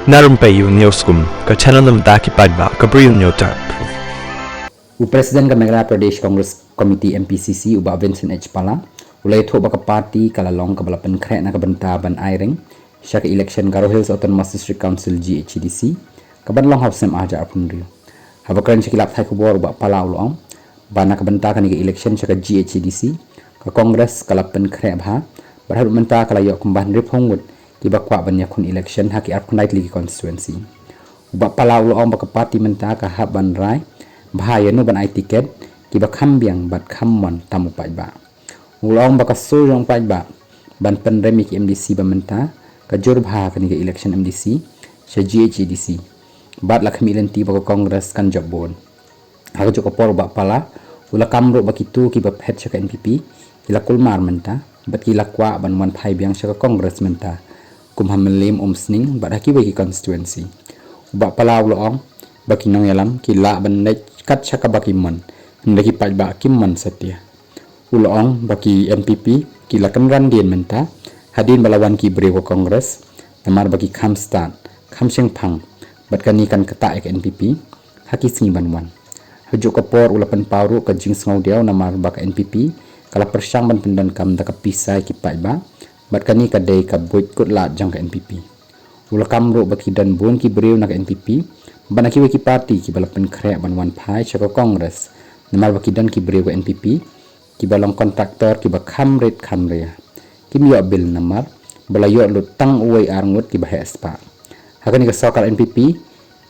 Narum payu newskum ka channel nam daki padba ka briu newtar. Presiden ka Meghalaya Pradesh Congress Committee MPCC uba Vincent H. Pala ulay thok baka party kalalong kabalapan kre na kabantaban airing siya ka election Garo Hills Autonomous District Council GHDC kabanlong house sem aja apunrio habakran siya kilap thai kubor uba Pala ulong bana kabanta ka niga election siya ka GHDC ka Congress kalapan kre bha barhad menta kalayo kumbahan riphongud kibakwa banya kun election haki arkunait ligi constituency uba Pala ulong baka party menta ka haban rai bahaya no ban ai tiket kiba khambiang bat khammon tamu pajba ulong baka surong pajba ban pandemic MDC bamenta ka jor bha ka ni election MDC sa GHDC bat la khamilen ti baka congress kan jobbon ha joko por ba Pala ula kamro bakitu kiba phet sa ka NPP ila kulmar menta bat kila kwa ban wan phai biang sa ka congress menta kumhamelim umsning bat haki ki constituency uba Pala ulong baki nong yalam kila ban kat saka baki man ndaki pajba kimman setia ulong baki NPP kila kan dien menta hadin balawan ki brewo kongres namar baki khamstan khamseng phang batkani kan kata ek NPP haki singi banwan hajo kapor ulapan paru ka jing sngau diaw namar baka NPP kala persang ban pendan kam da kapisai ki pajba batkani ka dei ka boit kut la jang ka NPP ulakam ro baki dan bon ki brew na ka NPP bana ki weki party ki balapan kre ban wan phai chaka congress namal baki dan ki brew NPP ki balang kontraktor ki ba khamret khamre ki miyo bil namar balayo lu tang uwei arngut ki bahe spa hakani ka sokal NPP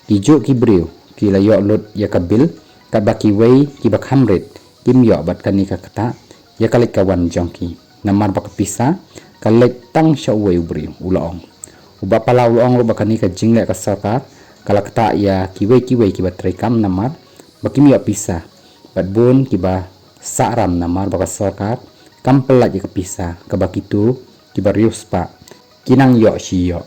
ki jo ki brew ki layo lut ya ka bil ka baki wei ki ba khamret ki miyo bat kani ka kata ya kalik kawan jongki namar baka pisa kalek tang sha uwei brew ulong uba Pala ulong ro bakani ka jingle ka sokar kalakta ya kiwe kiba trekam namar baki miya pisa bat bon kiba saram namar baka sarkar kampel lagi ke pisa kabaki tu kiba rius pa kinang yo shi yo